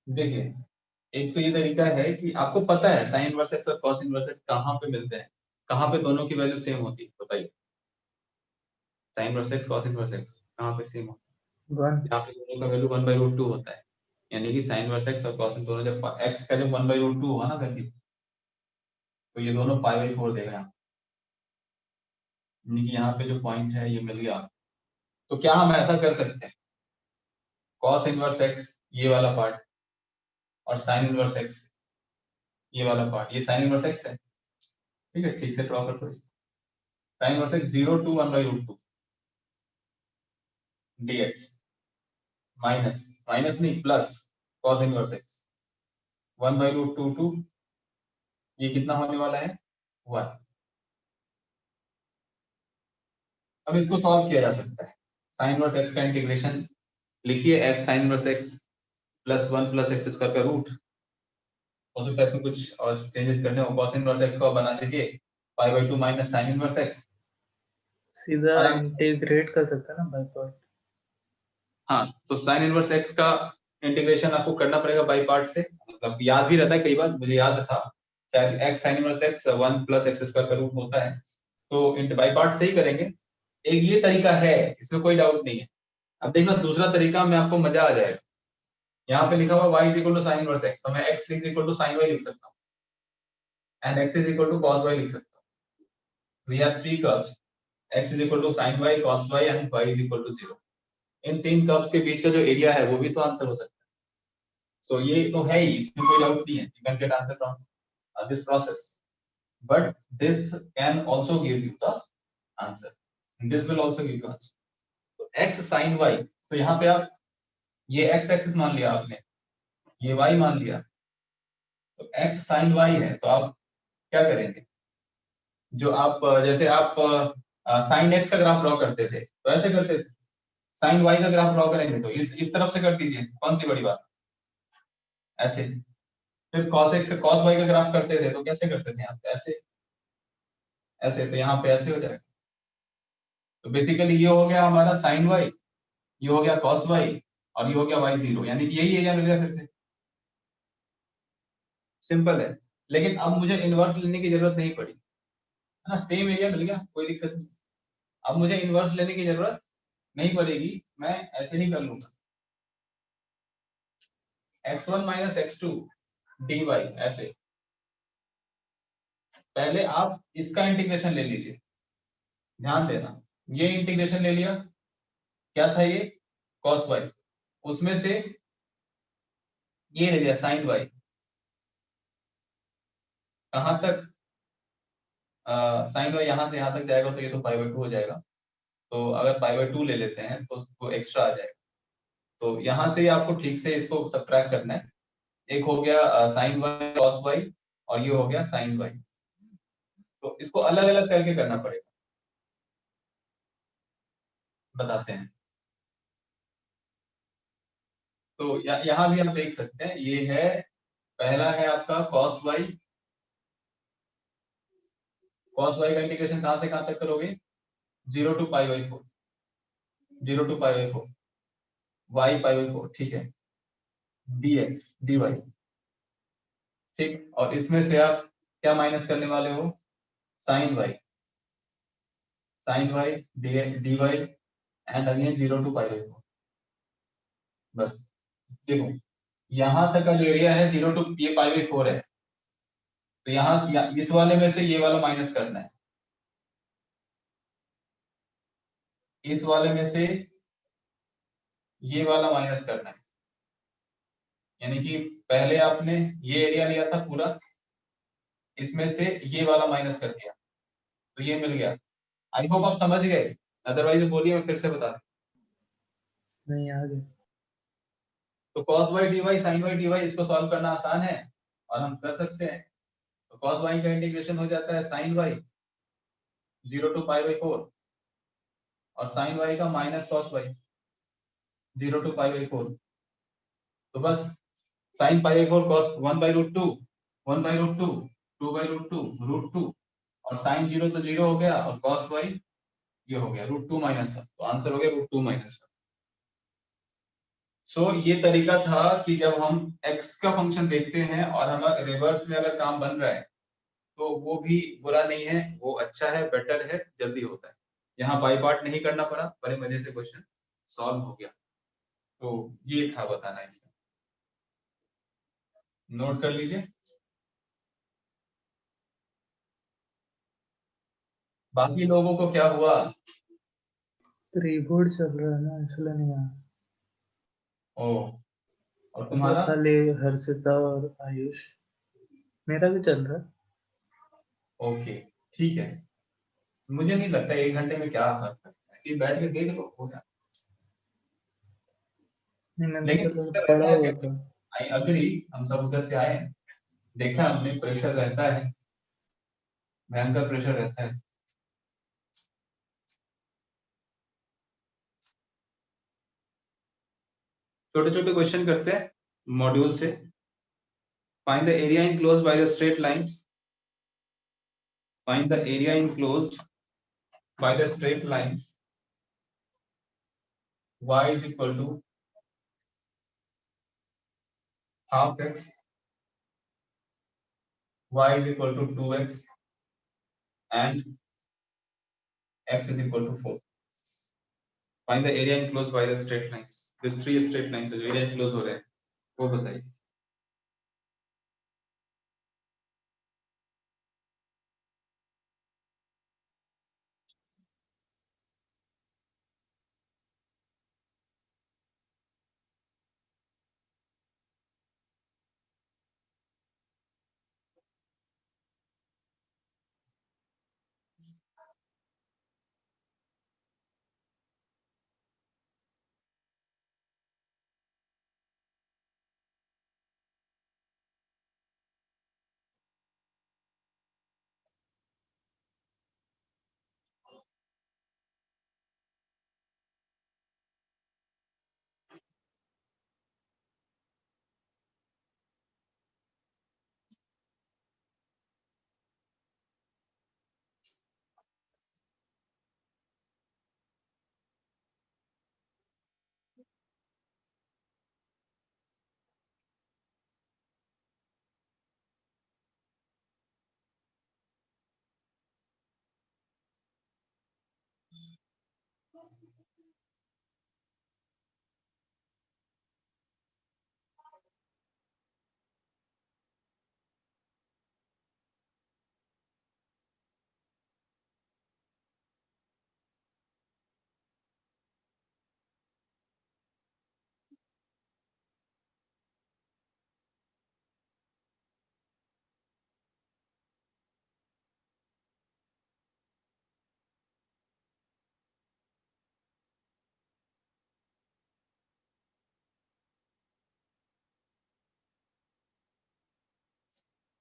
देखिए, एक तो ये तरीका है कि आपको पता है साइन इनवर्स एक्स और कॉस इनवर्स एक्स कहाँ पे मिलते हैं, कहाँ पे दोनों की वैल्यू सेम होती है, बताइए। Sign inverse x cos inverse x कहाँ पे सेम होता है? यहाँ पे दोनों का वैल्यू 1/√2 होता है, यानी कि साइन इनवर्स एक्स और कॉस दोनों जब एक्स का जब 1/√2 हुआ ना वैल्यू, तो ये दोनों π/4 देगा यहाँ, यानी कि यहाँ पे जो पॉइंट है ये मिल गया। तो क्या हम ऐसा कर सकते हैं, कॉस इनवर्स एक्स ये वाला पार्ट और साइन इनवर्स एक्स ये वाला पार्ट, ये साइन इनवर्स एक्स है, ठीक है, ठीक से ड्रॉ कर दो। Sine inverse x 0 to 1/√2 dx minus, minus नहीं plus, cos inverse x 1/√2 to ये कितना होने वाला है 1। अब इसको सॉल्व किया जा सकता है, साइन इनवर्स एक्स का इंटीग्रेशन लिखिए, x sign inverse x plus 1 plus x square का रूट, हो सकता है इसमें कुछ और चेंजेस करने हो, cos इनवर्स x को बना दीजिए π/2 माइनस साइन इनवर्स x, सीधा आराम से। इंटीग्रेट कर सकते हैं ना बाय पार्ट। हाँ, तो साइन इनवर्स x का इंटीग्रेशन आपको करना पड़ेगा बाई पार्ट से, मतलब याद भी रहता है, कई बार मुझे याद था, चाहे x sign inverse x 1 plus x square का रूट होता है, तो इंट बाई पार्ट से ही करेंगे। एक ये तरीका है, इसमें कोई डाउट नहीं है। अब देखना दूसरा तरीका में आपको मजा आ जाएगा, यहाँ पे लिखा हुआ y is equal to sine inverse x, तो मैं x is equal to sine y लिख सकता हूँ and x is equal to cos y लिख सकता हूँ। We have three curves, x is equal to sine y cos y and y is equal to 0। इन तीन कर्व्स के बीच का जो एरिया है वो भी तो आंसर हो सकता है। तो ये तो है ही, इसमें कोई डाउट नहीं है, you can get answer from this process, but this can also give you the answer, this will also give you answer. तो x sin y, तो यहाँ पे आप ये x एक्सिस मान लिया आपने, ये y मान लिया, तो x sin y है, तो आप क्या करेंगे, जो आप जैसे आप साइन x का ग्राफ ड्रॉ करते थे तो ऐसे करते थे, साइन y का ग्राफ ड्रॉ करेंगे तो इस तरफ से कर दीजिए, कौन सी बड़ी बात, ऐसे। फिर cos x cos y का ग्राफ करते थे तो कैसे करते थे आप, ऐसे, ऐसे, तो यहाँ पे ऐसे हो जाएगा। तो बेसिकली ये हो गया हमारा साइन y, ये हो गया cos y और ये हो गया y0, यानी कि यही एरिया मिल गया फिर से, सिंपल है। लेकिन अब मुझे इनवर्स लेने की जरूरत नहीं पड़ी, है ना, सेम एरिया मिल गया, कोई दिक्कत नहीं। अब मुझे इनवर्स लेने की जरूरत नहीं पड़ेगी, मैं ऐसे ही कर लूंगा, x1 माइनस x2 dy, ऐसे। पहले आप इसका इंटीग्रेशन ले लीजिए, ध्यान देना, ये इंटीग्रेशन ले लिया, क्या था ये cos y, उसमें से ये ले लिया sin y, कहां तक, sin y यहां से यहां तक जाएगा तो ये तो π/2 हो जाएगा, तो अगर π/2 ले लेते हैं तो उसको एक्स्ट्रा आ जाएगा, तो यहां से आपको ठीक से इसको सब्ट्रैक्ट करना है। एक हो गया sin y cos y और ये हो गया sin y, तो इसको अलग अलग करके करना पड़ेगा, बताते हैं। तो यहाँ भी आप देख सकते हैं, ये है पहला है आपका cos y, cos y का इंटीग्रेशन कहां से कहां तक करोगे, 0 to π/4, 0 to π/4, y π/4, ठीक है, dx dy, ठीक, और इसमें से आप क्या माइनस करने वाले हो, sin y, sin y dy and again 0 to π/4, बस। देखो यहाँ तक का जो एरिया है 0 to ये π/4 है, तो यहाँ इस वाले में से ये वाला माइनस करना है, इस वाले में से ये वाला माइनस करना है, यानी कि पहले आपने ये एरिया लिया था पूरा, इसमें से ये वाला माइनस कर दिया, तो ये मिल गया। आई होप आप समझ गए, अदरवाइज बोलिए मैं फिर से बता दूं। नहीं आ गए। तो cos y dy sin y dy इसको सॉल्व करना आसान है और हम कर सकते हैं। तो cos y का इंटीग्रेशन हो जाता है sin y 0 to pi by 4 और साइन वाई का minus cos y 0 to pi by 4। तो बस sine pi by 4 cos 1 by root 2 1 by root 2 2 by root 2 root 2 और साइन 0 तो 0 हो गया और कॉस वाई ये हो गया रूट 2 माइनस 1। तो आंसर हो गया रूट 2 माइनस 1। सो ये तरीका था कि जब हम x का फंक्शन देखते हैं और हमारा रिवर्स में अगर काम बन रहा है तो वो भी बुरा नहीं है, वो अच्छा है, बेटर है, जल्दी होता है। यहाँ बाई पार्ट नहीं करना पड़ा, बड़े मजे से क्वेश्चन सॉल्व हो गया। तो ये था बताना इसमें, नोट कर लीजिए। बाकी लोगों को क्या हुआ? रीबूट चल रहा है ना, इसलिए नहीं आया। ओ, और मतलब तुम्हारा? खाली हर्षिता और आयुष। मेरा भी चल रहा है। ओके, ठीक है। मुझे नहीं लगता 1 घंटे में क्या फर्क है, ऐसे ही बैठ के देख लो हो जाए। नहीं, मैंने लेकिन तो प्रेशर पढ़ा रहता हुआ है, था। आई अग्री, हम सब उधर से आए हैं, देखा हमने, प्रेशर रहता है, भयंकर प्रेशर रहता है। छोटे छोटे क्वेश्चन करते हैं मॉड्यूल से। Find the area enclosed by the straight lines. Find the area enclosed by the straight lines. y is equal to half x, y is equal to 2x and x is equal to 4. Find the area enclosed by the straight lines. These three straight lines जो area enclosed हो रहे हैं वो बताइए।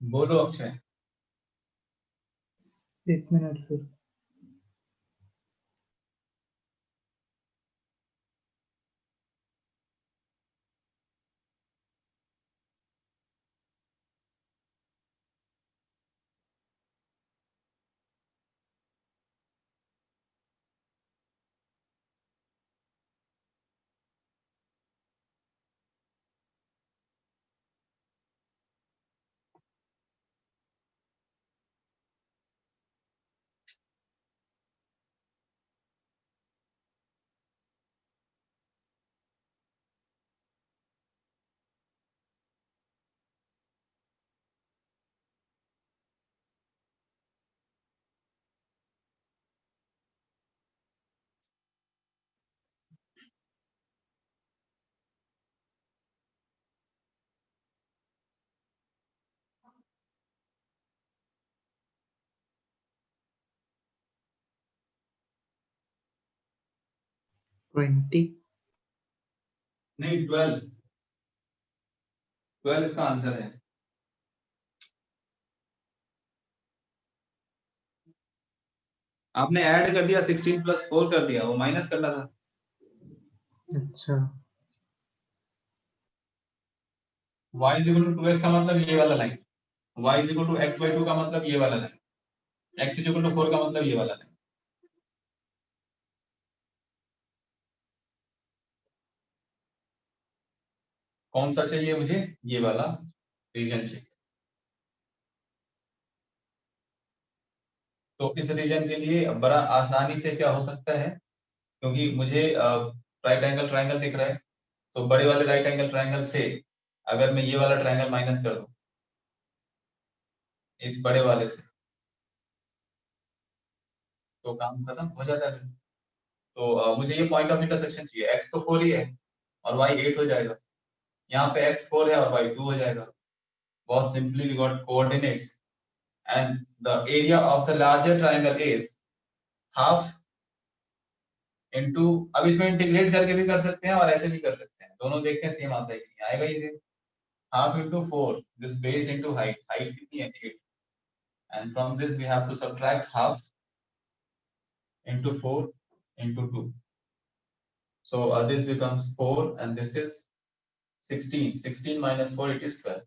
बोलो Akshay. 1 minute फिर। Twenty. नहीं, 12 12 इसका आंसर है। आपने ऐड कर दिया 16 प्लस 4 कर दिया, वो माइनस करना था। अच्छा y is equal to 2x का मतलब ये वाला line, y is equal to x/2 का मतलब ये वाला line, x is equal to 4 का मतलब ये वाला लाइन। कौन सा चाहिए मुझे? ये वाला रीजन चाहिए। तो इस रीजन के लिए बड़ा आसानी से क्या हो सकता है, क्योंकि मुझे राइट एंगल ट्रायंगल दिख रहा है, तो बड़े वाले राइट एंगल ट्रायंगल से अगर मैं ये वाला ट्रायंगल माइनस कर दूं इस बड़े वाले से, तो काम खत्म हो जाता है। तो मुझे ये पॉइंट ऑफ इंटरसेक्शन चाहिए, x तो 4 ही है और y 8 हो जाएगा, यहाँ पे x 4 है और y 2 हो जाएगा। बहुत simply we got coordinates and the area of the larger triangle is half into, अब इसमें इंटीग्रेट करके भी कर सकते हैं और ऐसे भी कर सकते हैं, दोनों देखते हैं सेम आता है कि नहीं आएगा। ये half into 4, this base into height, height कितनी है 8, and from this we have to subtract half into 4 into 2, so this becomes 4 and this is 16, 16 minus 4 it is 12.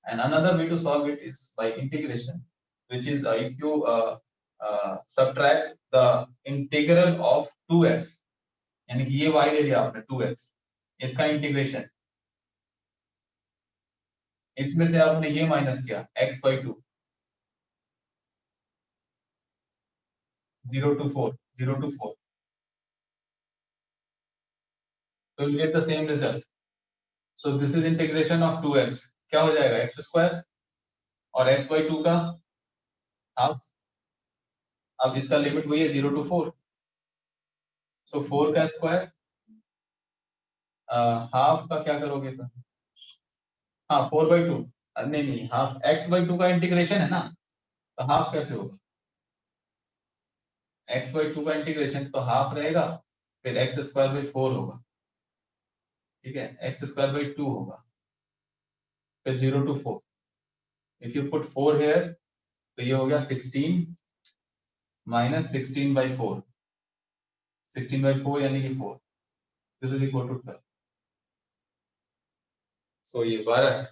And another way to solve it is by integration, which is if you subtract the integral of 2x, यानी कि ये y ले लिया आपने 2x, इसका integration, इसमें से आपने ये माइनस किया x/2, 0 to 4, 0 to 4, so you'll get the same result. So this is integration of 2x, क्या हो जाएगा x square और x/2 का हाफ, अब इसका लिमिट वही है 0 to 4, सो 4 का स्क्वायर, हाफ का क्या करोगे फिर? हाँ 4/2, नहीं नहीं, हाफ x/2 का इंटीग्रेशन है ना, तो हाफ कैसे होगा? x/2 का इंटीग्रेशन तो हाफ रहेगा, फिर x²/4 होगा, ठीक है, x²/2 होगा, फिर 0 to 4, if you put 4 here तो ये हो गया 16 माइनस 16/4, 16/4 यानी कि 4, दिस इज इक्वल टू 12। सो ये 12 है,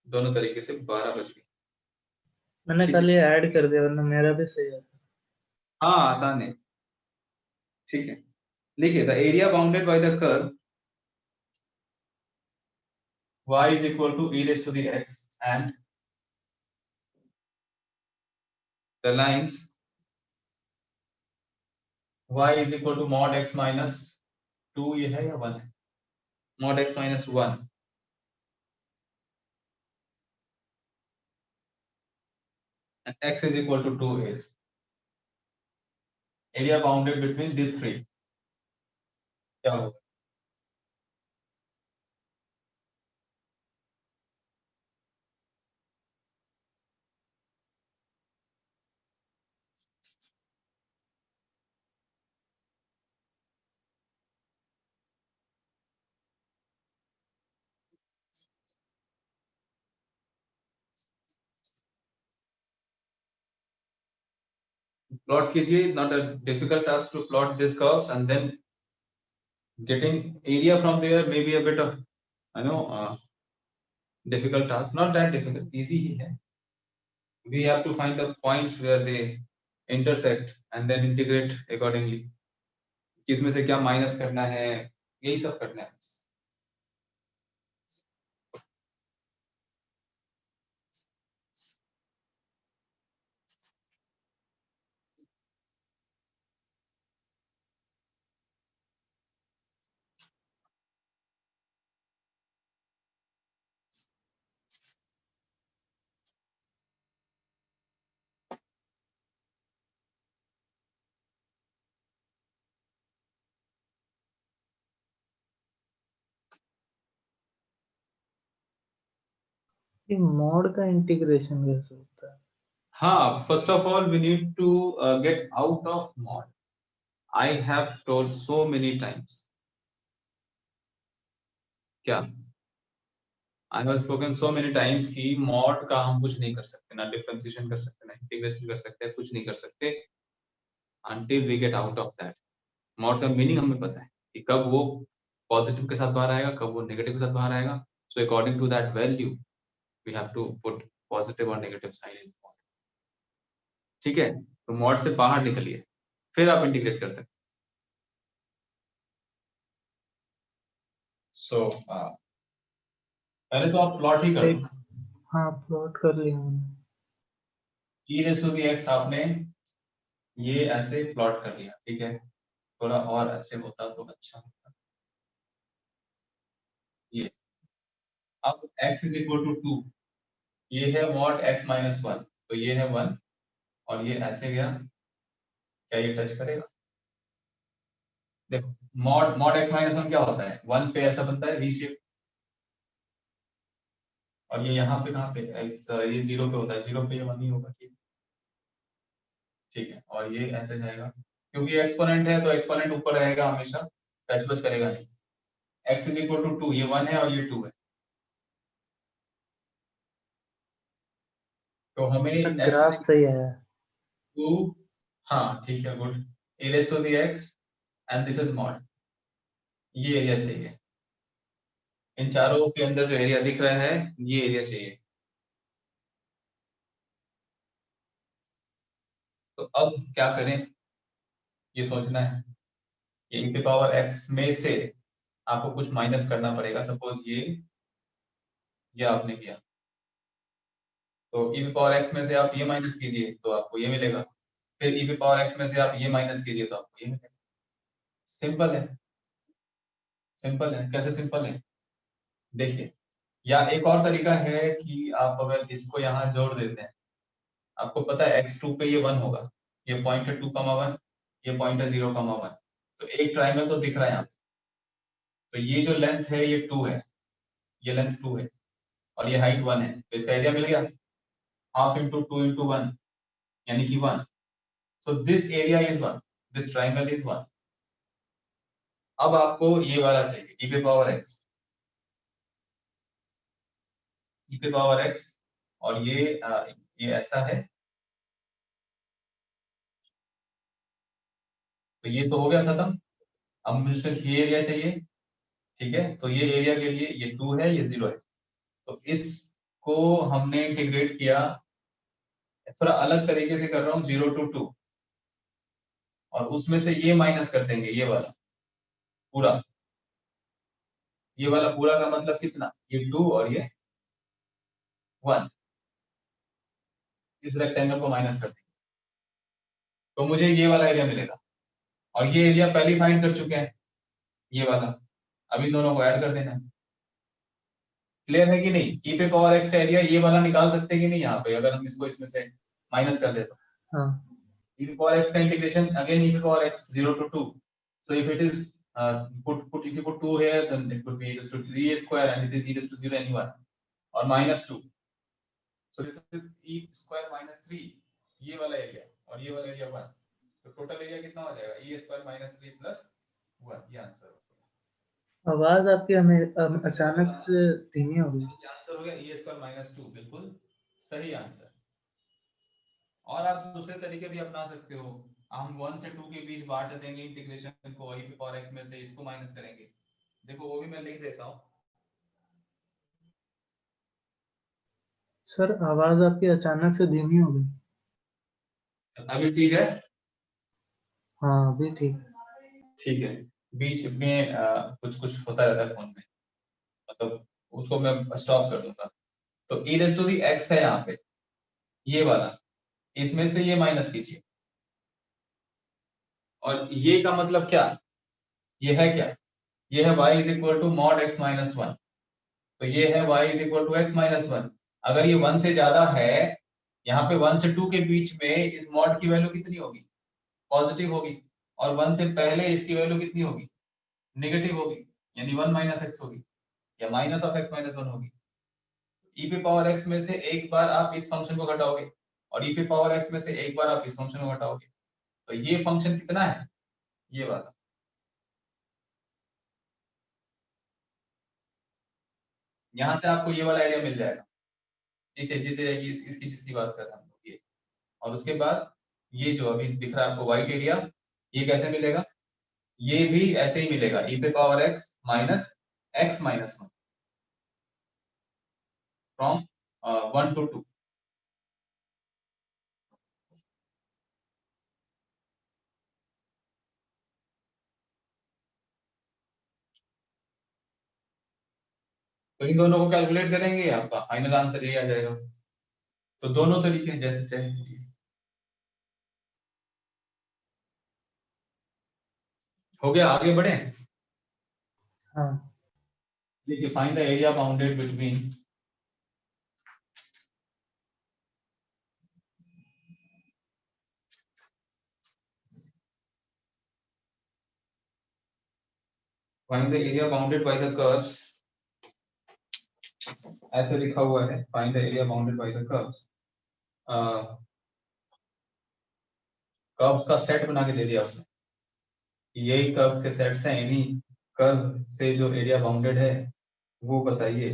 दोनों तरीके से 12 बच गए। मैंने ठीक कल है, ये ऐड कर दिया, वरना मेरा भी सही है। हाँ आसान है, ठीक है। लिखिए the area bounded by the curve y is equal to e raised to the x and the lines y is equal to mod x minus 2, ये है या 1 है, mod x minus 1 and x is equal to 2 is area bounded between these three, क्या होगा? Plot कीजिए, not a difficult task to plot these curves and then getting area from there may be a bit of, I know, difficult task, not that difficult, easy ही है, we have to find the points where they intersect and then integrate accordingly, किसमें से क्या minus करना है, यही सब करना है। ये मॉड का इंटीग्रेशन कैसे होता है? हाँ, first of all we need to get out of mod. I have told so many times, क्या I have spoken so many times कि mod का हम कुछ नहीं कर सकते, ना डिफरेंशिएशन कर सकते, ना इंटीग्रेशन कर सकते, कुछ नहीं कर सकते, until we get out of that. Mod का मीनिंग हमें पता है कि कब वो पॉजिटिव के साथ बाहर आएगा, कब वो नेगेटिव के साथ बाहर आएगा. So according to that value, we have to put positive or negative sign in mod. ठीक है, तो मॉड से बाहर निकलिए, फिर आप इंटीग्रेट कर सकते. So पहले तो आप प्लॉट ही कर दो. हाँ प्लॉट कर लिया मैंने. e raised to the x आपने ये ऐसे प्लॉट कर दिया. ठीक है, थोड़ा और ऐसे होता तो अच्छा होता. ये अब x is equal to 2, ये है mod x minus 1, तो ये है 1 और ये ऐसे गया. क्या ये टच करेगा? देखो mod x minus 1 क्या होता है? 1 पे ऐसा बनता है v शेप, और ये यहाँ पे कहाँ पे ये 0 पे होता है. 0 पे ये 1 ही होगा. ठीक है, और ये ऐसे जाएगा क्योंकि एक्सपोनेंट है तो एक्सपोनेंट ऊपर रहेगा हमेशा, टच बच करेगा नहीं. x is equal to 2, ये 1 है और ये 2 है, तो हमें ग्राफ सही है. 2, हाँ ठीक है, good. a raised to the x and this is mod, ये एरिया चाहिए. इन चारों के अंदर जो एरिया दिख रहा है ये एरिया चाहिए. तो अब क्या करें ये सोचना है. ये e पे पावर x में से आपको कुछ माइनस करना पड़ेगा. सपोज ये आपने किया, तो e पे पावर x में से आप ये माइनस कीजिए तो आपको ये मिलेगा. फिर e पे पावर x में से आप ये माइनस कीजिए तो आपको ये मिलेगा. सिंपल है, सिंपल है. कैसे सिंपल है देखिए. या एक और तरीका है कि आप अगर इसको यहाँ जोड़ देते हैं, आपको पता है x2 पे ये 1 होगा, ये पॉइंट है 2,1, ये पॉइंट है 0,1, तो एक ट्राइंगल तो दिख रहा है यहाँ पे. तो ये जो लेंथ है ये 2 है, ये लेंथ 2 है और ये हाइट 1 है, तो इसका एरिया मिल गया. हाफ इंटू 2 इंटू 1 यानी कि 1. So this area is 1, this triangle is 1. अब आपको ये वाला चाहिए e पे पावर x, e पे पावर x, और ये ऐसा है. तो ये तो हो गया खत्म. अब मुझे सिर्फ ये एरिया चाहिए. ठीक है, तो ये एरिया के लिए ये 2 है, ये 0 है, तो इसको हमने इंटीग्रेट किया. थोड़ा अलग तरीके से कर रहा हूँ, 0 to 2, और उसमें से ये माइनस कर देंगे, ये वाला पूरा. ये वाला पूरा का मतलब कितना? ये 2 और ये 1. इस रेक्टेंगल को माइनस कर देंगे तो मुझे ये वाला एरिया मिलेगा. और ये एरिया पहले फाइंड कर चुके हैं, ये वाला. अभी दोनों को ऐड कर देना है. क्लियर है कि नहीं? e पे पावर x का एरिया ये वाला निकाल सकते हैं कि नहीं यहाँ पे, अगर हम इसको इसमें से माइनस कर दे तो. हाँ. e to power x का integration again e to power x 0 to 2. So if it is if you put 2 here, then it would be e raised to 3a square, and it is e raised to 0 anyone, or minus 2. So this is e square minus 3, ये वाला area, और ये वाला area 1. तो total area कितना हो जाएगा? e square minus 3 plus 1. ये आंसर हो गया. आवाज आपकी हमें अचानक से धीमी हो गई. ये आंसर हो गया e square minus 2. बिल्कुल सही आंसर. और आप दूसरे तरीके भी अपना सकते हो. हम 1 से 2 के बीच बांट देंगे इंटीग्रेशन को, e पे पावर x में से इसको माइनस करेंगे. देखो वो भी मैं लिख देता हूँ. सर आवाज आपकी अचानक से धीमी हो गई. अभी ठीक है? हाँ अभी ठीक. ठीक है. बीच में कुछ कुछ होता रहता है फोन में, मतलब उसको मैं स्टॉप कर दूंगा. तो e raise to the x है यहाँ पे, ये वाला, इसमें से ये माइनस कीजिए. और ये का मतलब क्या? ये है क्या? ये है y is equal to mod x minus 1. तो ये है y is equal to x minus 1. अगर ये 1 से ज्यादा है, यहाँ पे 1 से 2 के बीच में इस मॉड की वैल्यू कितनी होगी? पॉजिटिव होगी. और 1 से पहले इसकी वैल्यू कितनी होगी? नेगेटिव होगी, यानी 1 माइनस x होगी, या माइनस ऑफ x माइनस 1 होगी. e पे पावर x में से एक बार आप इस फंक्शन को घटाओगे, और e पे पावर x में से एक बार आप इस फंक्शन को घटाओगे, तो ये फंक्शन कितना है? ये वाला. यहाँ से आपको ये वाला एरिया मिल जाएगा, जिसे जिसे इसकी जिसकी बात कर रहे हैं हम लोग, ये. और उसके बाद ये जो अभी दिख रहा है आपको वाइट एरिया, ये कैसे मिलेगा? ये भी ऐसे ही मिलेगा, e पे power x minus x minus 1 from 1 to 2। तो इन दोनों को कैलकुलेट करेंगे, आपका फाइनल आंसर ये आ जाएगा। तो दोनों तरीके हैं, जैसे चाहे कीजिए। हो गया, आगे बढ़े। हाँ। देखिए, find the area bounded between find the area bounded by the curves. ऐसे लिखा हुआ है, find the area bounded by the curves. Curves का सेट बना के दे दिया उसने, यही कर्व के सेट्स हैं, इन्हीं कर्व से जो एरिया बाउंडेड है वो बताइए।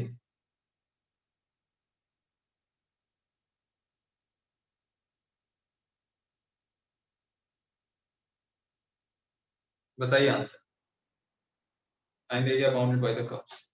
बताइए answer. Find the area bounded by the curves.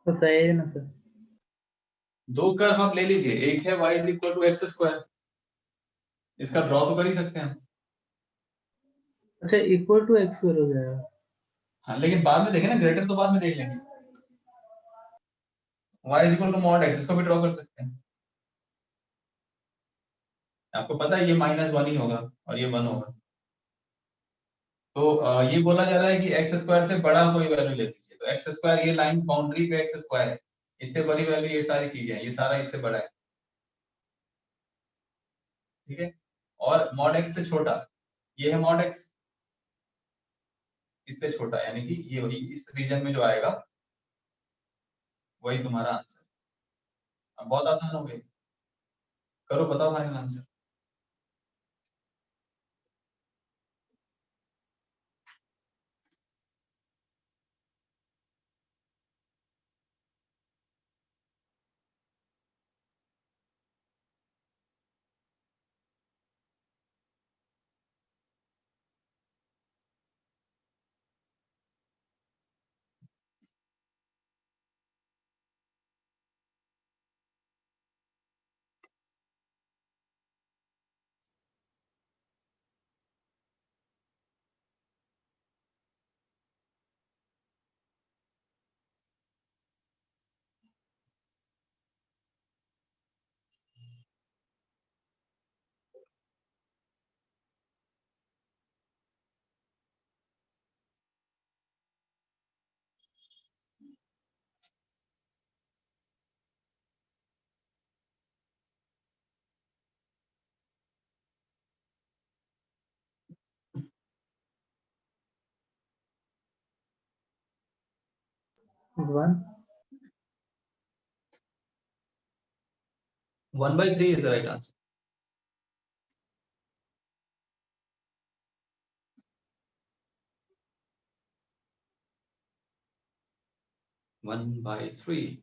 बताइए ना सर। दो कर्व आप ले लीजिए, एक है y is equal to x square, इसका ड्रॉ तो कर ही सकते हैं हम। अच्छा, इक्वल टू एक्स स्क्वायर हो जाएगा। हाँ, लेकिन बाद में देखें ना, ग्रेटर तो बाद में देख लेंगे। y is equal to mod x, इसको भी ड्रॉ कर सकते हैं। आपको पता है ये माइनस 1 ही होगा और ये 1 होगा। तो ये बोला जा रहा है कि एक्स स्क्वायर से बड़ा कोई वैल्यू ले लीजिए। तो एक्स स्क्वायर, ये लाइन बाउंड्री पे एक्स स्क्वायर है, इससे बड़ी वैल्यू ये सारी चीजें हैं, ये सारा इससे बड़ा है, ठीक है। और मॉड एक्स से छोटा, ये है मॉड एक्स, इससे छोटा, यानी कि ये वही इस रीजन में जो आएगा वही तुम्हारा आंसर। अब बहुत आसान हो गया, करो, बताओ final answer. 1। 1/3 is the right answer. 1/3।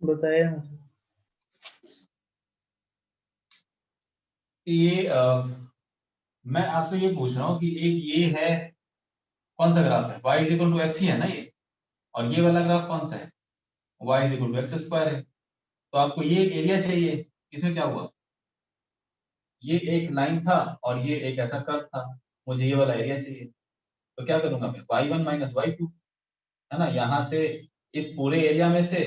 बताया ना सर। ये मैं आपसे ये पूछ रहा हूँ कि एक ये है, कौन सा ग्राफ है, y is equal to x ही है ना ये, और ये वाला ग्राफ कौन सा है, y is equal to x square है। तो आपको ये एरिया चाहिए, इसमें क्या हुआ, ये एक लाइन था और ये एक ऐसा कर्व था, मुझे ये वाला एरिया चाहिए। तो क्या करूंगा मैं, y1 माइनस y2, है ना, यहाँ से इस पूरे एरिया में से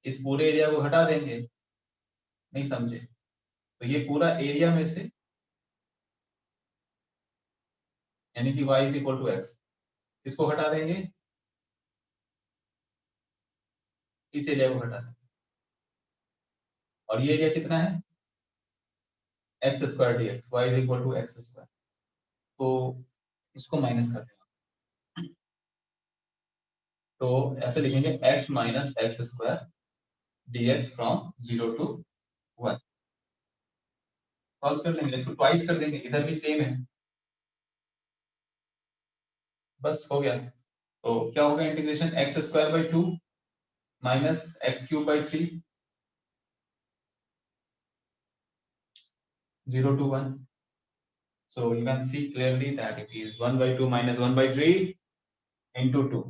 इस पूरे एरिया को हटा देंगे, नहीं समझे, तो ये पूरा एरिया में से, यानी कि y is equal to x, इसको हटा देंगे, इस एरिया को हटा देंगे, और ये एरिया कितना है, x square d x, y is equal to x square. तो इसको माइनस कर देंगे, तो ऐसे लिखेंगे x minus x square d x from 0 to 1। Solve कर लेंगे, इसको ट्वाइस कर देंगे, इधर भी सेम है, बस हो गया। तो क्या होगा, integration x square by 2 minus x cube by 3, 0 to 1। So you can see clearly that it is 1 by 2 minus 1 by 3 into 2,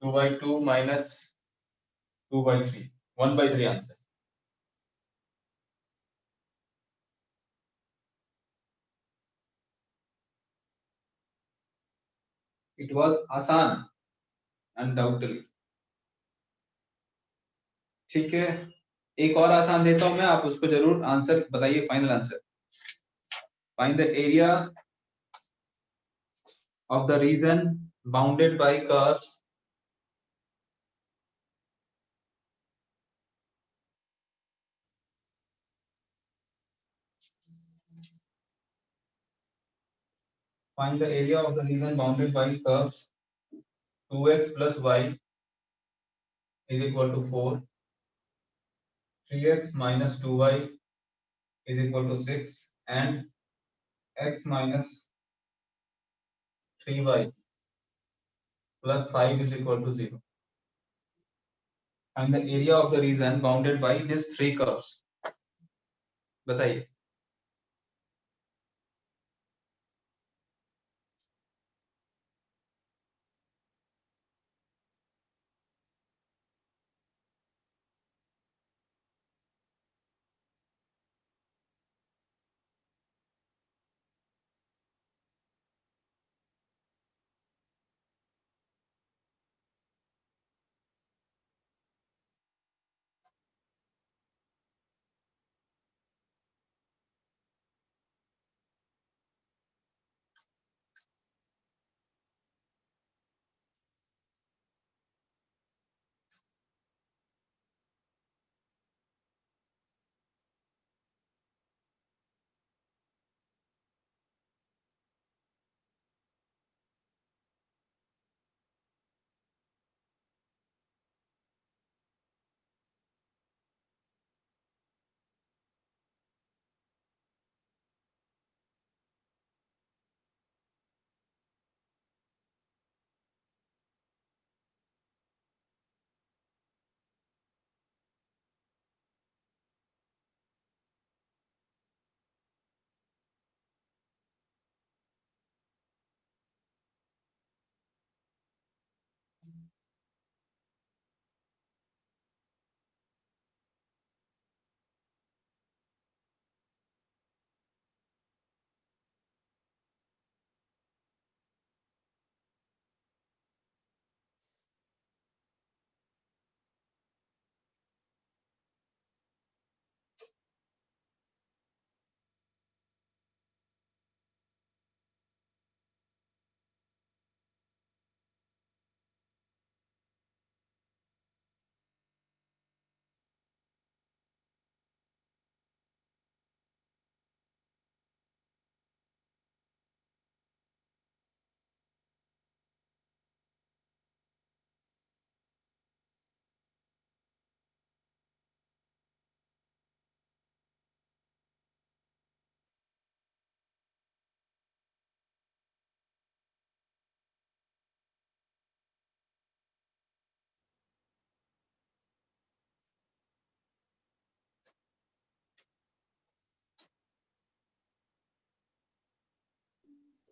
2 by 2 minus 2 by 3, 1 by 3 answer। It was आसान, अनडाउटली। ठीक है, एक और आसान देता हूं मैं, आप उसको जरूर आंसर बताइए, final answer. Find the area of the reason bounded by curves find the area of the region bounded by curves 2x plus y is equal to 4, 3x minus 2y is equal to 6, and x minus 3y plus 5 is equal to 0। Find the area of the region bounded by these three curves। बताइए।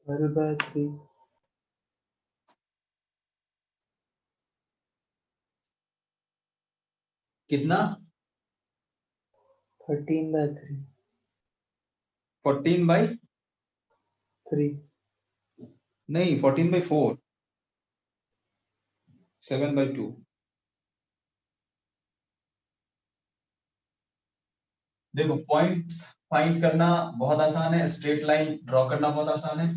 12/3 कितना? 13/3 14/3 नहीं, 14/4 7/2। देखो points find करना बहुत आसान है, straight line draw करना बहुत आसान है,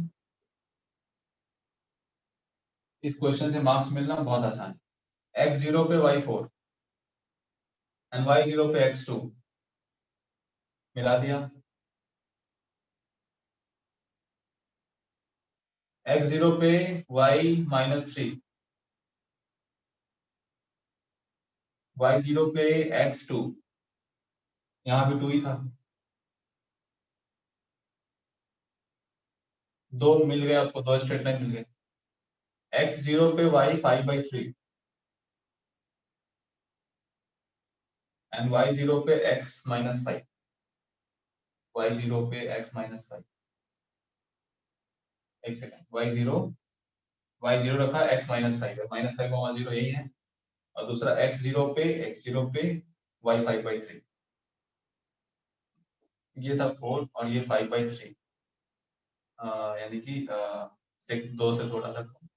इस क्वेश्चन से मार्क्स मिलना बहुत आसान है। x0 पे y4 एंड y0 पे x2 मिला दिया। x0 पे y-3, y0 पे x2, यहाँ पे 2 ही था, दो मिल गए आपको, दो स्ट्रेट लाइन मिल गए। x0 पे y 5/3 एंड y0 पे x -5, y0 पे x -5, एक सेकंड, y0 रखा, x -5 है, -5 को 0 यही है, और दूसरा x0 पे y 5/3, ये था 4 और ये 5/3, यानी कि 6, 2 से थोड़ा सा कम।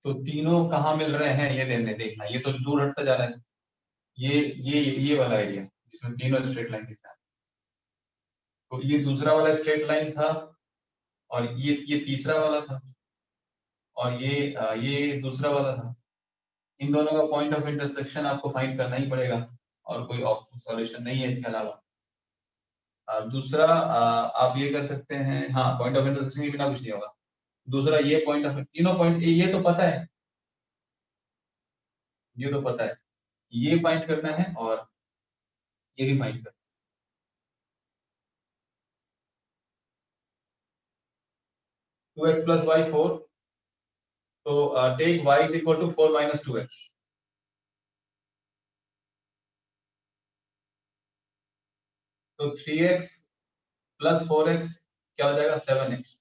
तो तीनों कहाँ मिल रहे हैं ये देखना, ये तो दूर हटता जा रहा है, ये वाला एरिया जिसमें तीनों स्ट्रेट लाइन दिख रहा है, तो ये दूसरा वाला स्ट्रेट लाइन था, और ये तीसरा वाला था, और ये दूसरा वाला था। इन दोनों का पॉइंट ऑफ इंटरसेक्शन आपको फाइंड करना ही पड़ेगा, और कोई सॉल्यूशन नहीं है इसके अलावा। दूसरा आप ये कर सकते हैं, हाँ पॉइंट ऑफ इंटरसेक्शन के बिना कुछ नहीं होगा। दूसरा ये पॉइंट ऑफ, तीनों पॉइंट ये तो पता है, ये तो पता है, ये फाइंड करना है और ये भी फाइंड करना है। 2x + y 4, तो टेक y = 4 - 2x, तो 3x + 4x क्या हो जाएगा, 7x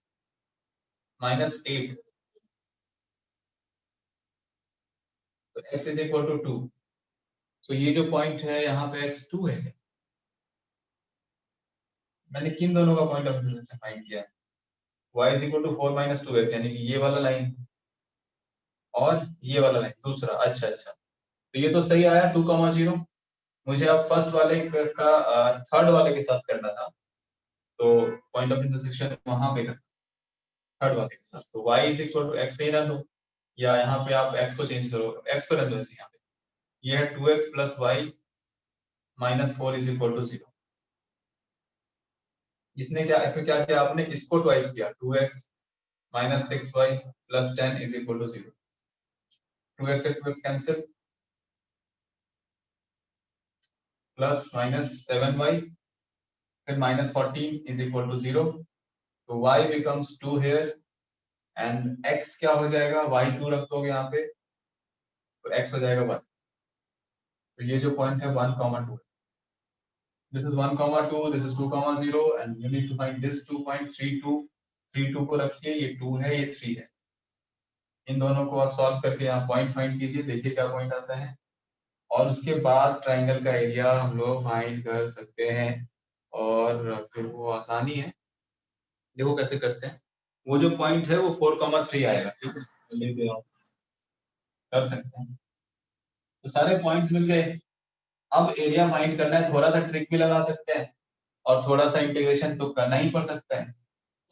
-8, तो x = 2। तो ये जो पॉइंट है यहाँ पे x2 है, मैंने किन दोनों का पॉइंट ऑफ इंटरसेक्शन फाइंड किया है, y = 4 - 2x, यानी कि ये वाला लाइन और ये वाला लाइन दूसरा। अच्छा, तो ये तो सही आया 2,0। मुझे अब फर्स्ट वाले का थर्ड वाले के साथ करना था, तो पॉइंट ऑफ इंटरसेक्शन वहां पे करना, थर्ड वाले के साथ, तो y = x पे ही रख दो, या यहाँ पे आप x को चेंज करो, x को रख दो ऐसे यहाँ पे। ये है 2x + y -4 = 0। इसमें क्या किया आपने, इसको ट्वाइस किया, 2x - 6y + 10 = 0। 2x से 2x कैंसिल, प्लस -7y, फिर -14 = 0, तो y becomes 2 here, and x क्या हो जाएगा, y2 रख दोगे यहाँ पे, तो x हो जाएगा 1। तो ये जो पॉइंट है 1, 2, this is 1, 2, this is 2, 0, and you need to find this 2 points, 3, 2 को रखिए, ये 2 है, ये 3 है, इन दोनों को आप सॉल्व करके यहाँ पॉइंट फाइंड कीजिए, देखिए क्या पॉइंट आता है, और उसके बाद ट्राइंगल का एरिया हम लोग फाइंड कर सकते हैं, और फिर वो आसानी है, देखो कैसे करते हैं। वो जो पॉइंट है वो 4,3 आएगा, ठीक है, तो लेते आओ, कर सकते हैं। तो सारे पॉइंट्स मिल गए, अब एरिया फाइंड करना है, थोड़ा सा ट्रिक भी लगा सकते हैं, और थोड़ा सा इंटीग्रेशन तो करना ही पड़ सकता है,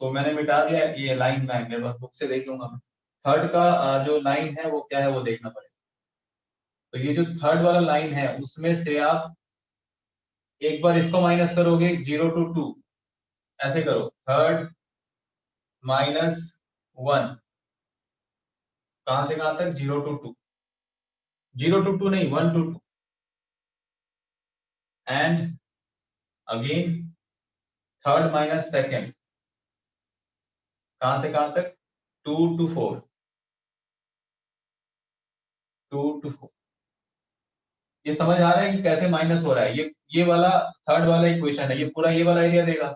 तो मैंने मिटा दिया ये लाइन, में मेरे पास बुक से देख लूंगा मैं। थर्ड का जो लाइन है वो क्या है वो देखना पड़ेगा, तो ये जो थर्ड वाला लाइन है उसमें से आप एक बार इसको माइनस करोगे, 0 to 2, ऐसे करो, थर्ड -1, कहां से कहां तक, 0 to 2, 0 to 2 नहीं, 1 to 2, एंड अगेन थर्ड -2, कहां से कहां तक, 2 to 4, 2 to 4, ये समझ आ रहा है कि कैसे माइनस हो रहा है? ये वाला थर्ड वाला इक्वेशन है, ये पूरा ये वाला एरिया देगा,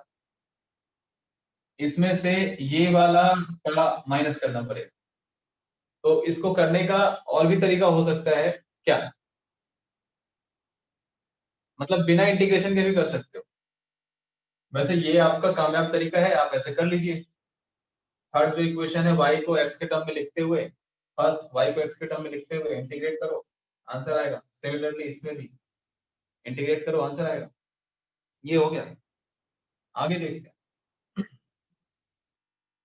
इसमें से ये वाला का माइनस करना पड़ेगा। तो इसको करने का और भी तरीका हो सकता है क्या? मतलब बिना इंटीग्रेशन के भी कर सकते हो। वैसे ये आपका कामयाब तरीका है, आप ऐसे कर लीजिए। थर्ड जो इक्वेशन है y को x के टर्म में लिखते हुए, फर्स्ट y को x के टर्म में लिखते हुए इंटीग्रेट करो, आंसर आएगा। सिमिलरली इसमें भी इंटीग्रेट करो, आंसर आएगा। ये हो गया। आगे देखते हैं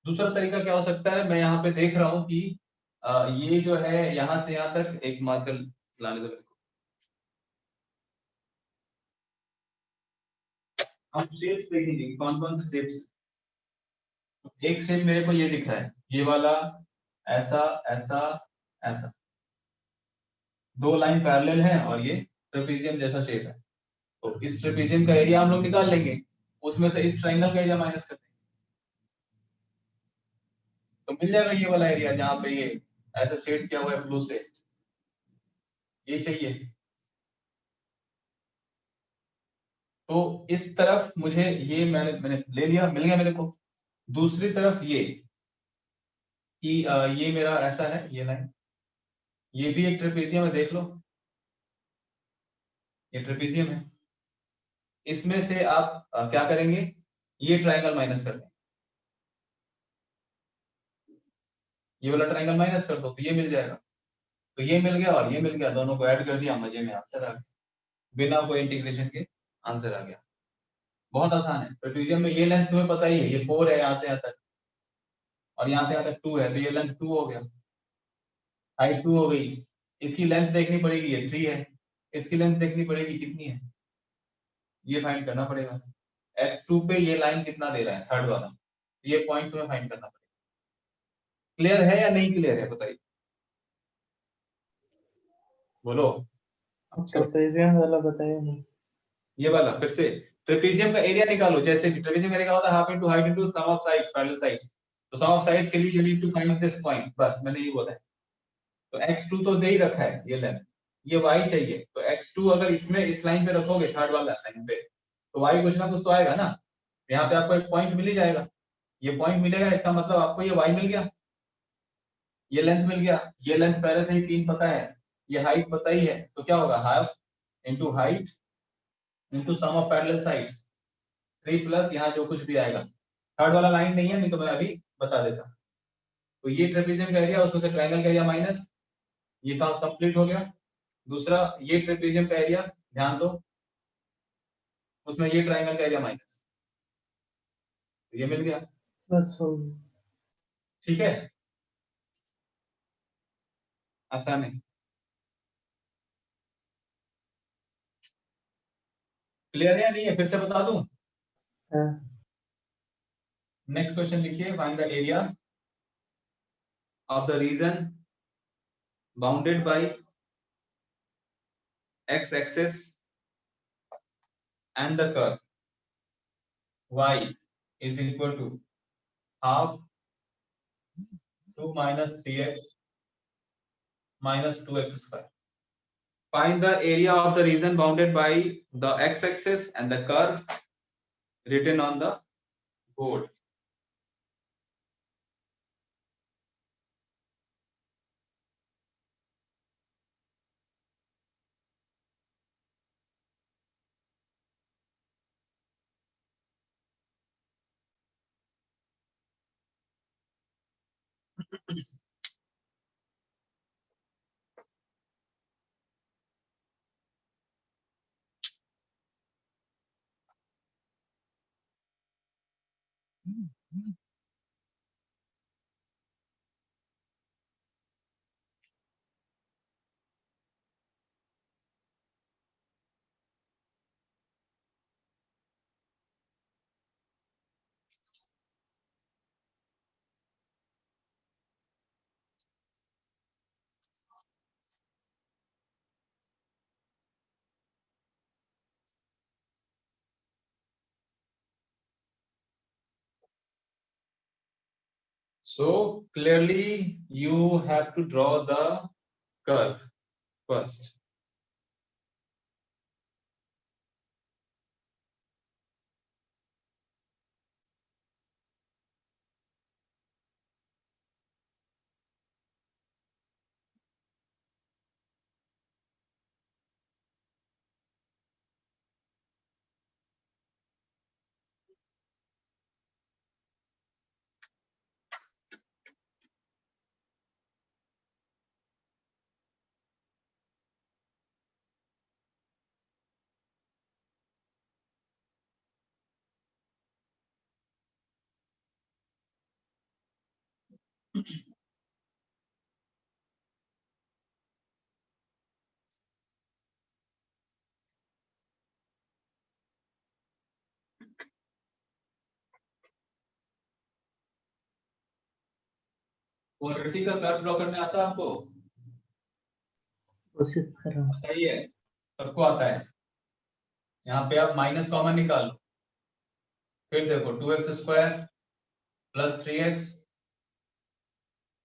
दूसरा तरीका क्या हो सकता है। मैं यहाँ पे देख रहा हूँ कि ये जो है यहाँ से यहाँ तक एक मार्कर लाने दो मेरे को। आप शेप्स देखेंगे कौन कौन से शेप्स। एक शेप मेरे को ये दिख रहा है, ये वाला, ऐसा ऐसा ऐसा, दो लाइन पैरेलल है और ये ट्रेपेजियम जैसा शेप है। तो इस ट्रेपेजियम का एरिया हम लोग निकाल लेंगे, उसमें से इस ट्रायंगल का एरिया माइनस कर देंगे, तो मिल जाएगा ये वाला एरिया जहाँ पे ये ऐसा शेड किया हुआ है ब्लू से, ये चाहिए। तो इस तरफ मुझे ये मैंने ले लिया, मिल गया मेरे को। दूसरी तरफ ये कि ये मेरा ऐसा है, ये लाइन, ये भी एक ट्रेपेजियम है, देख लो ये ट्रेपेजियम है। इसमें से आप क्या करेंगे, ये ट्रायंगल माइनस कर दें, ये वाला ट्रायंगल माइनस कर दो तो ये मिल जाएगा। तो ये मिल गया और ये मिल गया, दोनों को ऐड कर दिया, मजे में आंसर आ गया, बिना कोई इंटीग्रेशन के आंसर आ गया। बहुत आसान है। ट्रेपेजियम में ये लेंथ तुम्हें पता ही है, ये 4 है यहाँ से यहाँ तक, और यहाँ से यहाँ तक 2 है, तो ये लेंथ 2 हो गया, हाइट 2 हो गई। इसकी लेंथ देखनी पड़ेगी, ये 3 है, इसकी लेंथ देखनी पड़ेगी कितनी है, ये फाइंड करना पड़ेगा। x2 पे ये लाइन कितना दे रहा है, थर्ड वाला, ये पॉइंट तुम्हें फाइंड करना पड़ेगा। क्लियर है या नहीं क्लियर है बताइए, बोलो। ट्रेपेजियम वाला बताइए नहीं। ये वाला फिर से, ट्रेपेजियम का एरिया निकालो, जैसे कि ट्रेपेजियम का एरिया होता है half into height into sum of sides parallel sides. तो सम ऑफ साइड्स के लिए you need to find this point, बस मैंने ये बोला है। तो x2 तो दे ही रखा है ये लेंथ, ये y चाहिए। तो x2 अगर इसमें इस लाइन पे रखोगे, थर्ड वाला लाइन पे, तो y कुछ ना कुछ तो आएगा ना। यहाँ पे आपको एक पॉइंट मिल ही जाएगा, ये पॉइंट मिलेगा, इसका मतलब आपको ये y मिल गया, ये लेंथ मिल गया। ये लेंथ पहले से ही 3 पता है, ये हाइट पता ही है, तो क्या होगा, half into height into sum of parallel sides, 3 plus यहाँ जो कुछ भी आएगा। थर्ड वाला लाइन नहीं है, नहीं तो मैं अभी बता देता। तो ये ट्रेपेजियम का एरिया, उसमें से ट्रायंगल का एरिया माइनस, ये काम कंप्लीट हो गया। दूसरा ये ट्रेपेजियम का एरिया, ध्यान दो, उसमें ये ट्रायंगल का एरिया माइनस, तो ये मिल गया। बस हो गया। ठीक है, आसान है। क्लियर है या नहीं है, फिर से बता दूं। हाँ, नेक्स्ट क्वेश्चन लिखिए, find the area of the reason bounded by x axis and the curve y is equal to half 2 minus 3x minus 2x square. Find the area of the region bounded by the x-axis and the curve written on the board. So clearly you have to draw the curve first. Quadratic का curve draw करने आता है आपको? कोशिश कर रहा हूँ। आता ही है, सबको आता है। यहाँ पे आप माइनस कॉमन निकालो, फिर देखो 2x² plus 3x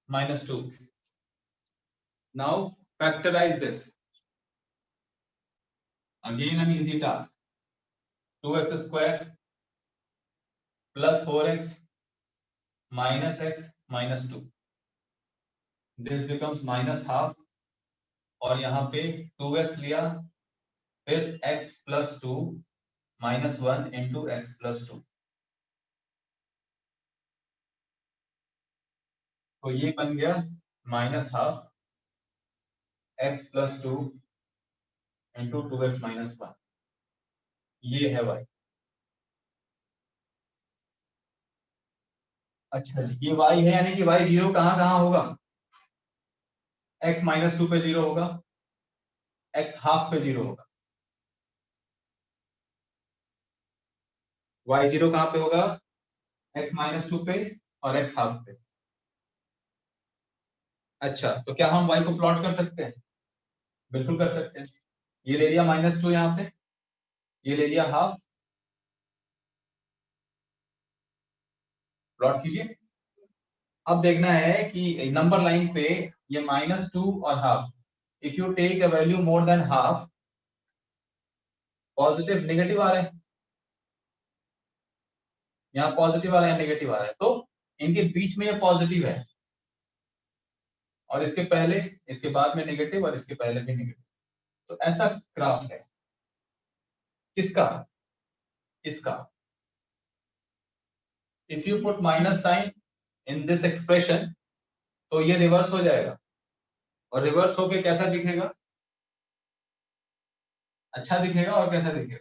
minus 2। Now factorize this, again an easy task. 2x² plus 4x minus x minus 2, this becomes minus half, और यहाँ पे 2x लिया, फिर x plus 2 minus 1 into x plus 2, तो ये बन गया minus half x plus 2 into 2x minus 1, ये है y। अच्छा ये y है, यानी कि y जीरो कहाँ कहाँ होगा? x माइनस 2 पे जीरो होगा, x हाफ पे जीरो होगा। y जीरो कहाँ पे होगा? x माइनस 2 पे और x हाफ पे। अच्छा तो क्या हम y को प्लॉट कर सकते हैं? बिल्कुल कर सकते हैं। ये ले लिया माइनस 2 यहाँ पे, ये ले लिया हाफ, प्लॉट कीजिए। अब देखना है कि नंबर लाइन पे ये माइनस 2 और half, if you take a value more than half, positive negative आ रहा है, यहाँ पॉजिटिव आ रहा है नेगेटिव आ रहा है, तो इनके बीच में ये पॉजिटिव है, और इसके पहले, इसके बाद में नेगेटिव, और इसके पहले भी नेगेटिव। तो ऐसा ग्राफ है किसका? इसका। If you put minus sign in this expression, तो ये रिवर्स हो जाएगा, और रिवर्स होके कैसा दिखेगा? अच्छा दिखेगा, और कैसा दिखेगा?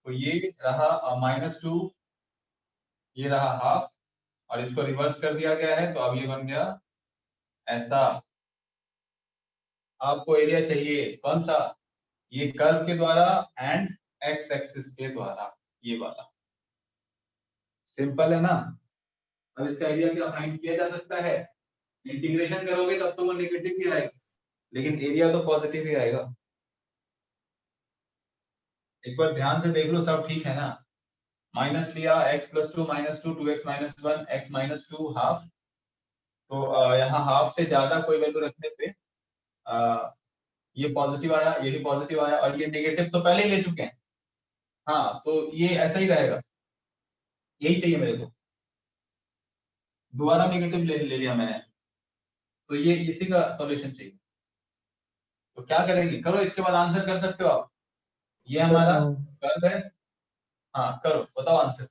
तो ये रहा माइनस 2, ये रहा हाफ, और इसको रिवर्स कर दिया गया है, तो अब ये बन गया ऐसा। आपको एरिया चाहिए कौन सा? ये कर्व के द्वारा एंड एक्स एक्सिस के द्वारा, ये वाला। सिंपल है ना? अब इसका एरिया क्या फाइंड किया जा सकता है? इंटीग्रेशन करोगे तब तो वो नेगेटिव ही आएगा, लेकिन एरिया तो पॉजिटिव ही आएगा। एक बार ध्यान से देख लो, सब ठीक है ना? माइनस लिया, x plus 2 minus 2, 2x minus 1, x minus 2 half, तो यहाँ हाफ से ज्यादा कोई वैल्यू रखने पे ये पॉजिटिव आया, ये भी पॉजिटिव आया, और ये नेगेटिव तो पहले ही ले चुके हैं। हाँ तो ये ऐसा ही रहेगा, यही चाहिए मेरे को। दोबारा नेगेटिव ले लिया मैंने, तो ये इसी का सॉल्यूशन चाहिए। तो क्या करेंगे, करो, इसके बाद आंसर कर सकते हो आप। ये कर हमारा रहा हूँ। कर्व है। हाँ करो, बताओ आंसर।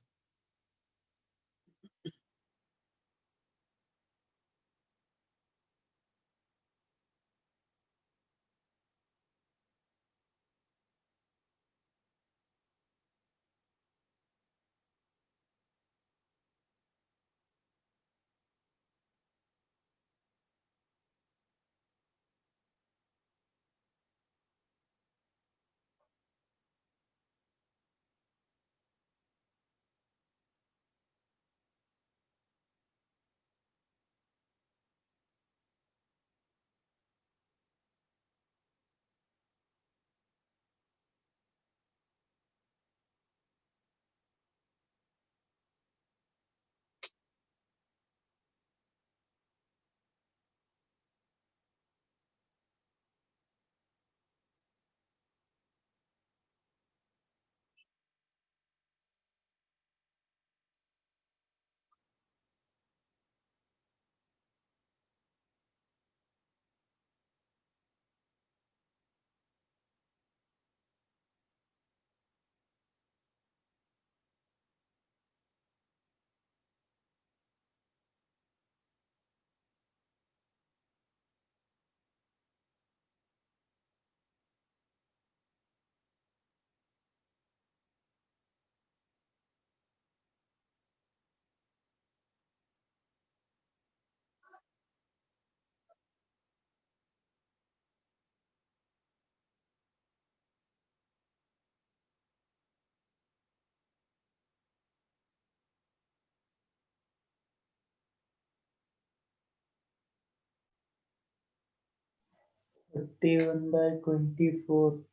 31/24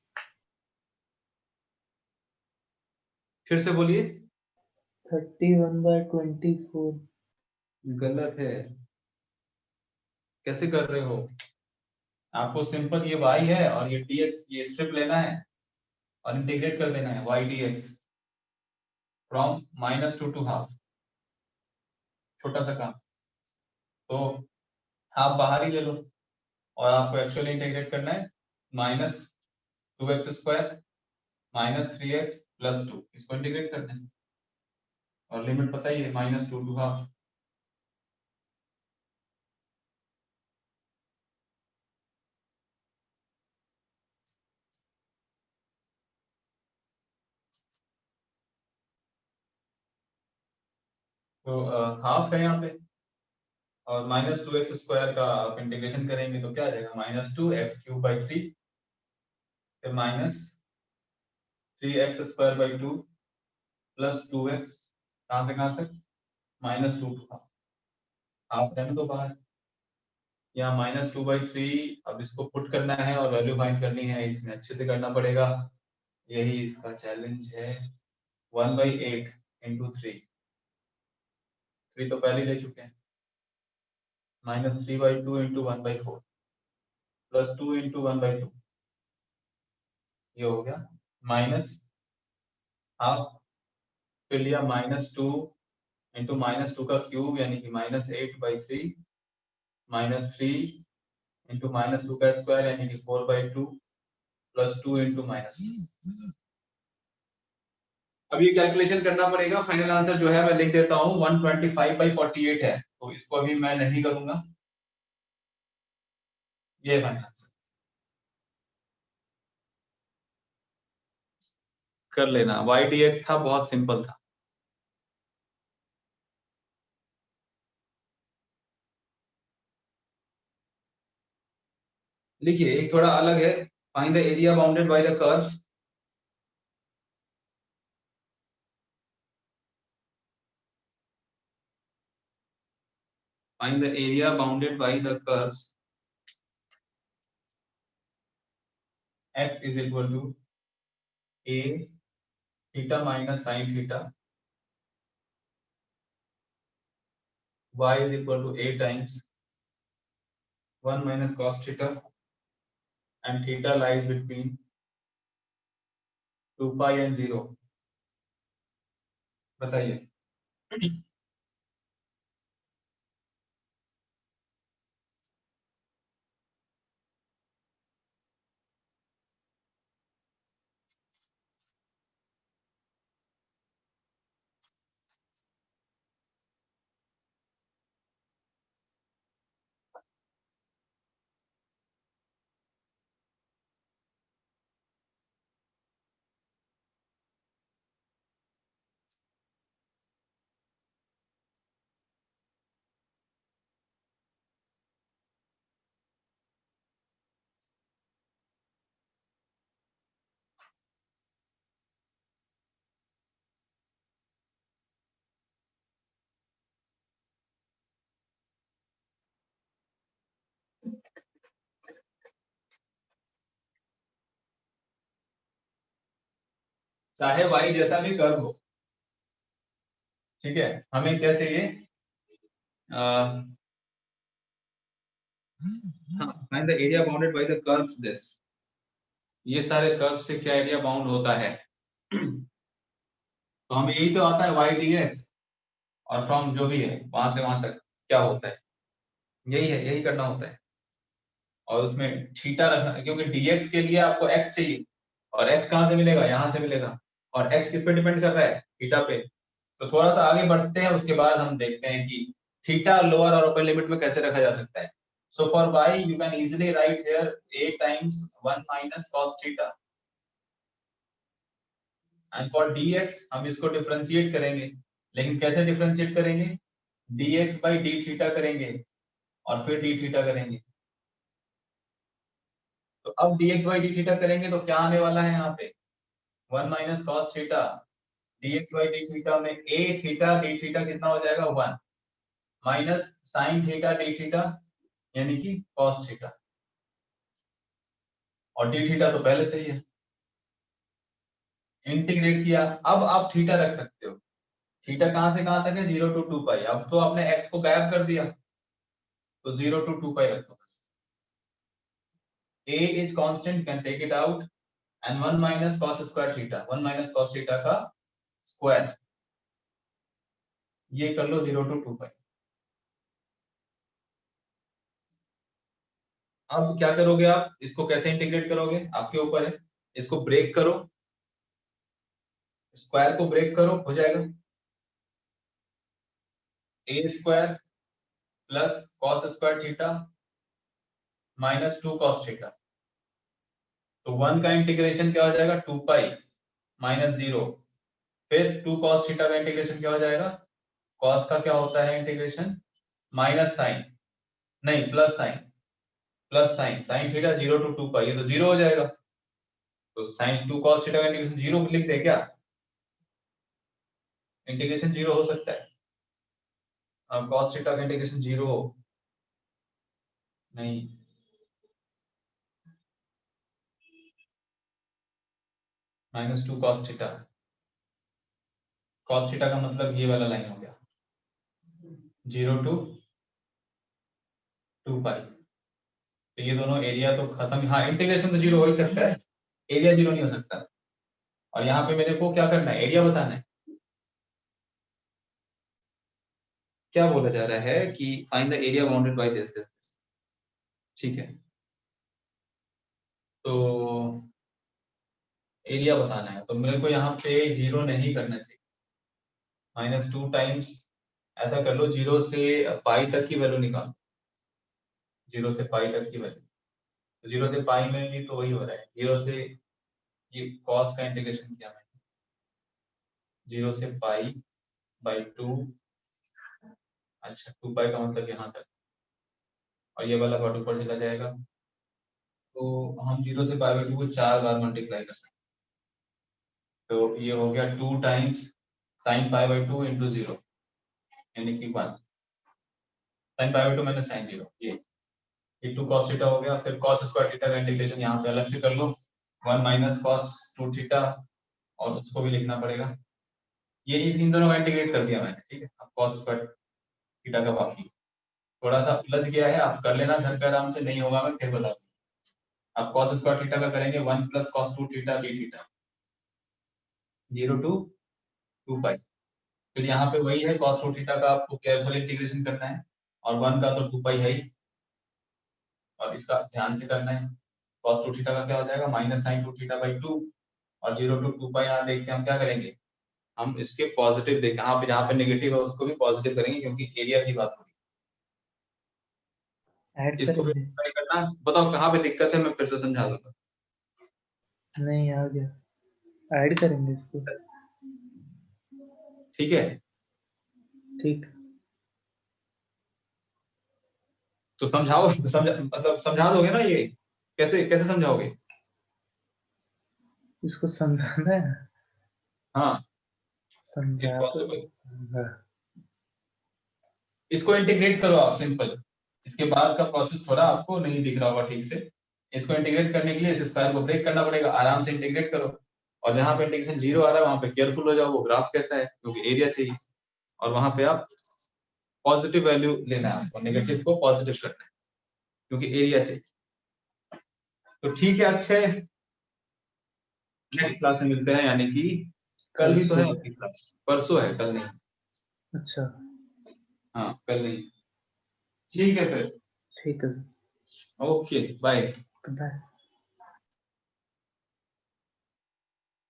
फिर से बोलिए। 31/24 गलत है, कैसे कर रहे हो? आपको सिंपल ये y है और ये dx, ये स्ट्रिप लेना है और इंटीग्रेट कर देना है y dx from -2 to half. छोटा सा काम, तो हाफ बाहर ही ले लो और आपको एक्चुअली इंटीग्रेट करना है -2x² -3x + 2, इसको इंटीग्रेट करना है और लिमिट पता ही है -2 to हाफ। तो हाफ है यहाँ पे और -2x² का आप इंटीग्रेशन करेंगे तो क्या आ जाएगा, -2x³/3 फिर -3x²/2 + 2x, कहाँ से कहाँ तक, -2 to हाफ। हाफ रहने दो बाहर, यहाँ -2/3, अब इसको पुट करना है और वैल्यू फाइंड करनी है, इसमें अच्छे से करना पड़ेगा, यही इसका चैलेंज है। 1/8 × 3, 3 तो पहले ले चुके हैं, -3/2 × 1/4 + 2 × 1/2, ये हो गया माइनस हाफ, फिर लिया -2 × -2 यानी कि -8/3 -3 × -2² यानी कि 4/2 + 2 × -2। अब ये कैलकुलेशन करना पड़ेगा, फाइनल आंसर जो है मैं लिख देता हूँ 125/48 है, तो इसको अभी मैं नहीं करूंगा, ये फाइनल आंसर कर लेना। y dx था, बहुत सिंपल था। लिखिए एक थोड़ा अलग है, find the area bounded by the curves. Find the area bounded by the curves x is equal to a theta minus sin theta, y is equal to a times 1 minus cos theta, and theta lies between 2 pi and 0। बताइए। चाहे y जैसा भी curve हो, ठीक है, हमें क्या चाहिए, find the area bounded by the curves this, ये सारे कर्व से क्या एरिया बाउंड होता है। तो हमें यही तो आता है y dx, और फ्रॉम जो भी है वहां से वहां तक क्या होता है, यही है, यही करना होता है। और उसमें थीटा रखना, क्योंकि dx के लिए आपको x चाहिए, और x कहां से मिलेगा, यहां से मिलेगा, और x किस पे डिपेंड कर रहा है, थीटा पे। तो थोड़ा सा आगे बढ़ते हैं, उसके बाद हम देखते हैं कि थीटा लोअर और अपर लिमिट में कैसे रखा जा सकता है। So for y you can easily right here a times 1 minus cos theta, and for dx हम इसको डिफरेंशिएट करेंगे, लेकिन कैसे डिफरेंशिएट करेंगे, dx by d थीटा करेंगे और फिर d थीटा करेंगे। तो अब dx by d थीटा करेंगे तो क्या आने वाला है यहाँ पे, 1 minus cos theta, dx by d theta में a थीटा d थीटा कितना हो जाएगा, 1 minus sin theta d theta यानी कि cos थीटा। और डी थीटा तो पहले से ही है। इंटीग्रेट किया, अब आप थीटा रख सकते हो। थीटा कहां से कहां तक है, 0 to 2 पाई। अब तो आपने x को गायब कर दिया, तो 0 to 2 पाई रखो बस। a is constant, can take it out, and 1 minus cos square theta, 1 minus cos theta का स्क्वायर, ये कर लो 0 to 2 पाई। अब क्या करोगे आप, इसको कैसे इंटीग्रेट करोगे आपके ऊपर है। इसको ब्रेक करो, स्क्वायर को ब्रेक करो, हो जाएगा a square plus cos square theta minus 2 cos theta. तो 1 का इंटीग्रेशन क्या हो जाएगा, 2 पाई माइनस 0, फिर 2 cos थीटा का इंटीग्रेशन क्या हो जाएगा, cos का क्या होता है इंटीग्रेशन, माइनस साइन, नहीं plus sign, plus sign, sine theta 0 to 2 पाई, ये तो 0 हो जाएगा। तो साइन 2 cos थीटा का इंटीग्रेशन 0 लिख दे क्या, इंटीग्रेशन 0 हो सकता है। cos थीटा का इंटीग्रेशन 0 नहीं, minus 2 cos theta, cos theta का मतलब ये वाला लाइन हो गया 0 to 2 पाई। तो ये दोनों एरिया तो खत्म, हाँ इंटीग्रेशन तो 0 हो ही सकता है, एरिया 0 नहीं हो सकता। और यहाँ पे मेरे को क्या करना है, एरिया बताना है। क्या बोला जा रहा है कि find the area bounded by this this, ठीक है। तो एरिया बताना है, तो मेरे को यहाँ पे 0 नहीं करना चाहिए, -2 टाइम्स, ऐसा कर लो 0 से पाई तक की वैल्यू निकालो, 0 से पाई तक की वैल्यू। तो 0 से पाई में भी तो वही हो रहा है, 0 से ये cos का इंटीग्रेशन किया मैंने, 0 से पाई बाई 2, अच्छा 2 पाई का मतलब यहाँ तक, और ये वाला पार्ट ऊपर चला जाएगा। तो हम 0 से पाई बाई 2 को 4 बार मल्टीप्लाई कर सकते हैं। तो ये हो गया 2 times sine pi by 2 into 0, यानी कि 1 sine pi by 2 minus sine 0, ये 2 cos थीटा हो गया। फिर cos स्क्वायर थीटा का इंटीग्रेशन यहाँ पे अलग से कर लो, 1 माइनस cos 2 थीटा, और उसको भी लिखना पड़ेगा। ये इन दोनों का इंटीग्रेट कर दिया मैंने, ठीक है। अब cos स्क्वायर थीटा का बाकी थोड़ा सा उलझ गया है, आप कर लेना घर पे आराम से, नहीं होगा मैं फिर बता दूँ। आप cos स्क्वायर थीटा का करेंगे 1 plus cos 2 theta d theta 0 to 2 पाई। फिर यहाँ पे वही है, cos 2 थीटा का आपको केयरफुल इंटीग्रेशन करना है, और 1 का तो 2 पाई है ही, और इसका ध्यान से करना है। cos 2 थीटा का क्या हो जाएगा, माइनस साइन 2 थीटा बाई 2, और 0 to 2 पाई यहाँ देख के हम क्या करेंगे, हम इसके पॉजिटिव देखें, यहाँ पे जहाँ पे नेगेटिव है उसको भी पॉजिटिव करेंगे, क्योंकि एरिया की बात हो रही है। ऐड इसको करेंगे, वेरीफाई करना, बताओ कहाँ पे दिक्कत है, मैं फिर से समझा दूंगा। नहीं आ गया, ऐड करेंगे इसको, ठीक है, ठीक। तो समझाओ, मतलब समझा दोगे ना, ये कैसे कैसे समझाओगे। इसको समझाना है, हाँ समझा तो इम्पॉसिबल, दूंगा। इसको इंटीग्रेट करो आप सिंपल, इसके बाद का प्रोसेस थोड़ा आपको नहीं दिख रहा होगा ठीक से। इसको इंटीग्रेट करने के लिए इस स्क्वायर को ब्रेक करना पड़ेगा, आराम से इंटीग्रेट करो, और जहां पे इंटीग्रेशन 0 आ रहा है वहां पे केयरफुल हो जाओ, वो ग्राफ कैसा है, क्योंकि एरिया चाहिए, और वहां पे आप पॉजिटिव वैल्यू लेना है आपको, नेगेटिव को पॉजिटिव करना है, क्योंकि एरिया चाहिए। तो ठीक है, अच्छे, नेक्स्ट क्लास में मिलते हैं, यानी कि कल कल ही तो है सुबह, आपकी क्लास, परसों है, कल नहीं। अच्छा हाँ कल नहीं, ठीक है फिर, ठीक है, ओके बाय। बाय।